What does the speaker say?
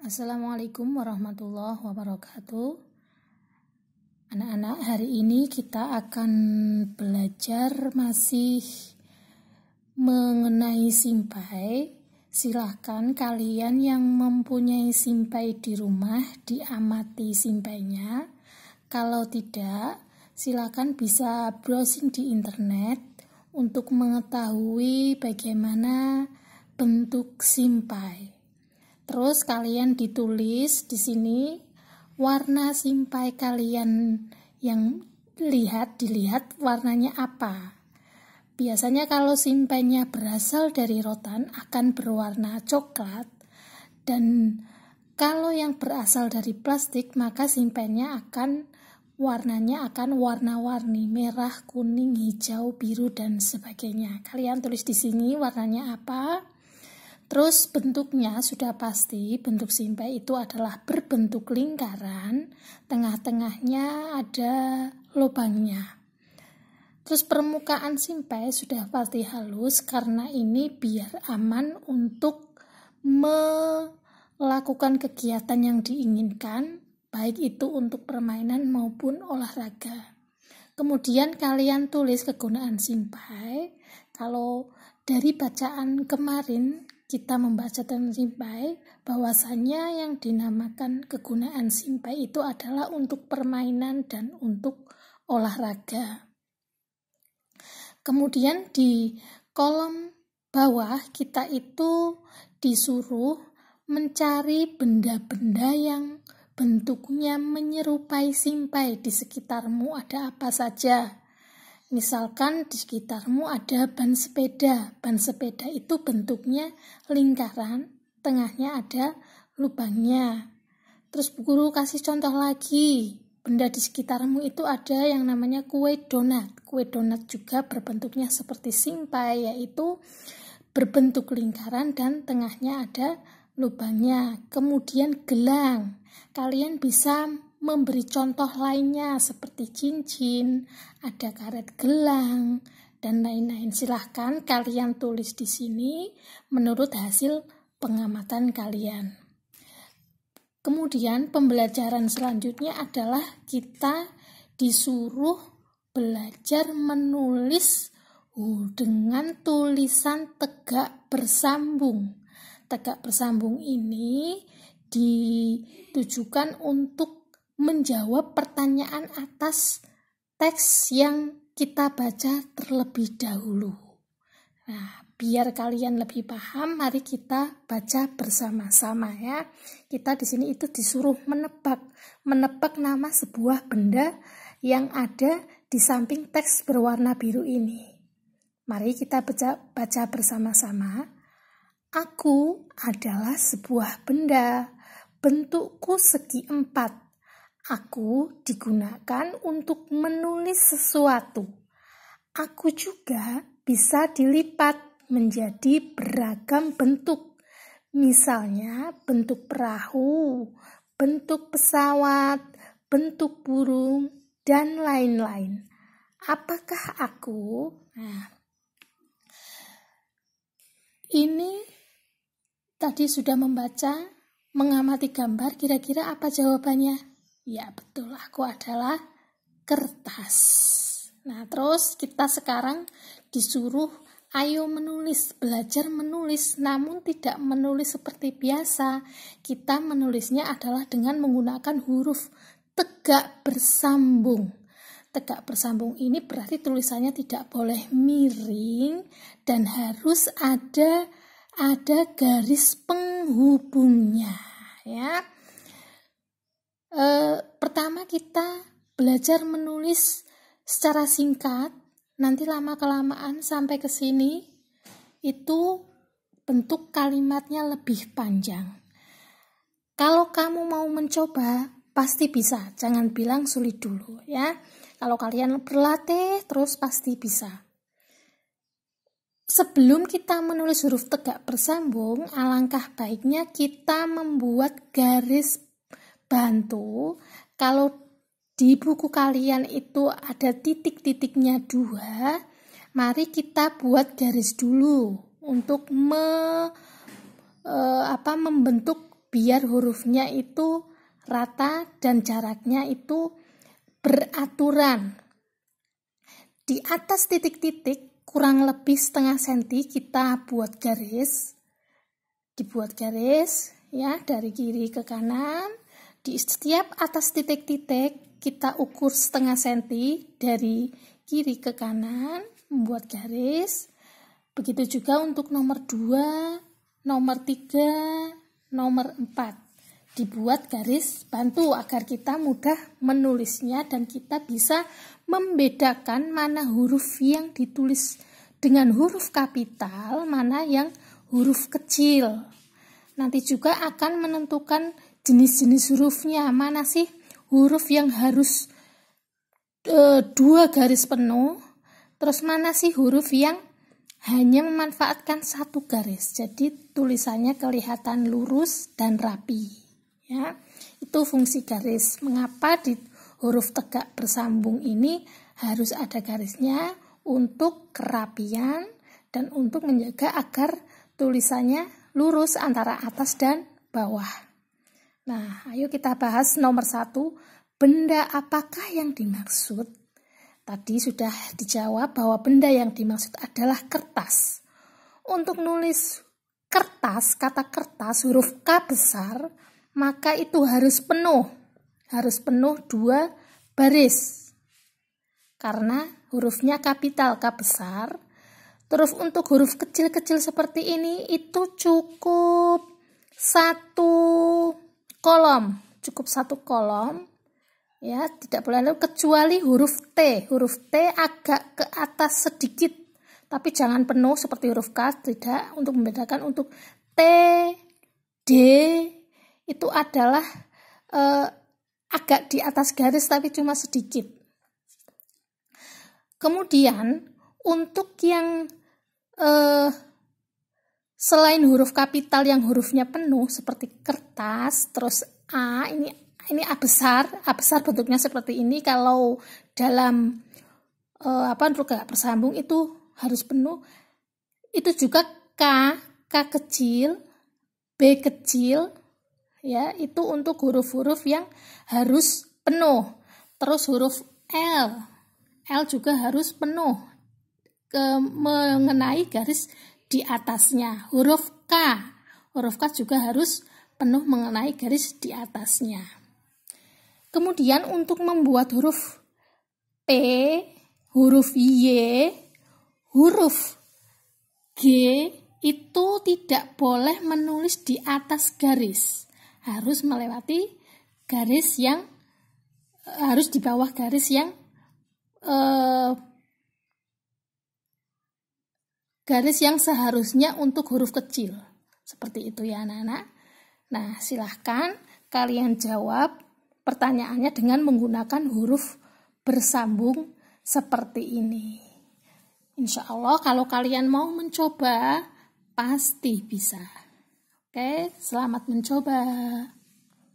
Assalamualaikum warahmatullahi wabarakatuh. Anak-anak, hari ini kita akan belajar masih mengenai simpai. Silahkan kalian yang mempunyai simpai di rumah diamati simpainya. Kalau tidak, silahkan bisa browsing di internet untuk mengetahui bagaimana bentuk simpai. Terus kalian ditulis di sini warna simpai kalian yang dilihat warnanya apa. Biasanya kalau simpainya berasal dari rotan akan berwarna coklat, dan kalau yang berasal dari plastik maka simpainya warnanya akan warna-warni merah, kuning, hijau, biru dan sebagainya. Kalian tulis di sini warnanya apa. Terus bentuknya sudah pasti, bentuk simpai itu adalah berbentuk lingkaran, tengah-tengahnya ada lubangnya. Terus permukaan simpai sudah pasti halus, karena ini biar aman untuk melakukan kegiatan yang diinginkan, baik itu untuk permainan maupun olahraga. Kemudian kalian tulis kegunaan simpai. Kalau dari bacaan kemarin kita membaca tentang simpai, bahwasanya yang dinamakan kegunaan simpai itu adalah untuk permainan dan untuk olahraga. Kemudian di kolom bawah kita itu disuruh mencari benda-benda yang bentuknya menyerupai simpai. Di sekitarmu ada apa saja. Misalkan di sekitarmu ada ban sepeda. Ban sepeda itu bentuknya lingkaran, tengahnya ada lubangnya. Terus guru kasih contoh lagi. Benda di sekitarmu itu ada yang namanya kue donat. Kue donat juga berbentuknya seperti simpai, yaitu berbentuk lingkaran dan tengahnya ada lubangnya. Kemudian gelang. Kalian bisa memberi contoh lainnya seperti cincin, ada karet gelang, dan lain-lain. Silahkan kalian tulis di sini menurut hasil pengamatan kalian. Kemudian pembelajaran selanjutnya adalah kita disuruh belajar menulis dengan tulisan tegak bersambung. Tegak bersambung ini ditujukan untuk menjawab pertanyaan atas teks yang kita baca terlebih dahulu. Nah, biar kalian lebih paham, mari kita baca bersama-sama ya. Kita di sini itu disuruh menebak nama sebuah benda yang ada di samping teks berwarna biru ini. Mari kita baca bersama-sama. Aku adalah sebuah benda, bentukku segi 4. Aku digunakan untuk menulis sesuatu. Aku juga bisa dilipat menjadi beragam bentuk. Misalnya bentuk perahu, bentuk pesawat, bentuk burung, dan lain-lain. Apakah aku? Nah, ini tadi sudah membaca, mengamati gambar, kira-kira apa jawabannya? Ya betul, aku adalah kertas. Nah, terus kita sekarang disuruh ayo menulis, belajar menulis, namun tidak menulis seperti biasa. Kita menulisnya adalah dengan menggunakan huruf tegak bersambung. Tegak bersambung ini berarti tulisannya tidak boleh miring dan harus ada garis penghubungnya ya. Pertama kita belajar menulis secara singkat, nanti lama-kelamaan sampai ke sini itu bentuk kalimatnya lebih panjang. Kalau kamu mau mencoba, pasti bisa, jangan bilang sulit dulu ya. Kalau kalian berlatih terus pasti bisa. Sebelum kita menulis huruf tegak bersambung, alangkah baiknya kita membuat garis bantu. Kalau di buku kalian itu ada titik-titiknya 2, mari kita buat garis dulu untuk membentuk biar hurufnya itu rata dan jaraknya itu beraturan. Di atas titik-titik kurang lebih setengah senti kita buat garis. Dibuat garis ya dari kiri ke kanan. Di setiap atas titik-titik kita ukur setengah senti dari kiri ke kanan, membuat garis. Begitu juga untuk nomor 2, nomor 3, nomor 4. Dibuat garis bantu agar kita mudah menulisnya dan kita bisa membedakan mana huruf yang ditulis dengan huruf kapital, mana yang huruf kecil. Nanti juga akan menentukan jenis-jenis hurufnya, mana sih huruf yang harus 2 garis penuh, terus mana sih huruf yang hanya memanfaatkan 1 garis. Jadi tulisannya kelihatan lurus dan rapi. Ya, itu fungsi garis. Mengapa di huruf tegak bersambung ini harus ada garisnya? Untuk kerapian dan untuk menjaga agar tulisannya lurus antara atas dan bawah. Nah, ayo kita bahas nomor 1. Benda apakah yang dimaksud? Tadi sudah dijawab bahwa benda yang dimaksud adalah kertas. Untuk nulis kertas, kata kertas, huruf K besar, maka itu harus penuh 2 baris. Karena hurufnya kapital K besar. Terus untuk huruf kecil-kecil seperti ini, itu cukup 1 kolom. Cukup 1 kolom. Ya, tidak boleh lalu kecuali huruf T. Huruf T agak ke atas sedikit, tapi jangan penuh seperti huruf K, tidak. Untuk membedakan untuk T, D itu adalah agak di atas garis tapi cuma sedikit. Kemudian untuk yang selain huruf kapital yang hurufnya penuh seperti kertas, terus A, ini A besar bentuknya seperti ini. Kalau dalam huruf gak bersambung itu harus penuh. Itu juga K kecil, B kecil, ya, itu untuk huruf-huruf yang harus penuh. Terus huruf L juga harus penuh mengenai garis di atasnya. Huruf K juga harus penuh mengenai garis di atasnya. Kemudian untuk membuat huruf P, huruf Y, huruf G itu tidak boleh menulis di atas garis. Harus melewati garis yang harus di bawah garis yang seharusnya untuk huruf kecil. Seperti itu ya anak-anak. Nah, silahkan kalian jawab pertanyaannya dengan menggunakan huruf bersambung seperti ini. Insya Allah kalau kalian mau mencoba, pasti bisa. Oke, selamat mencoba.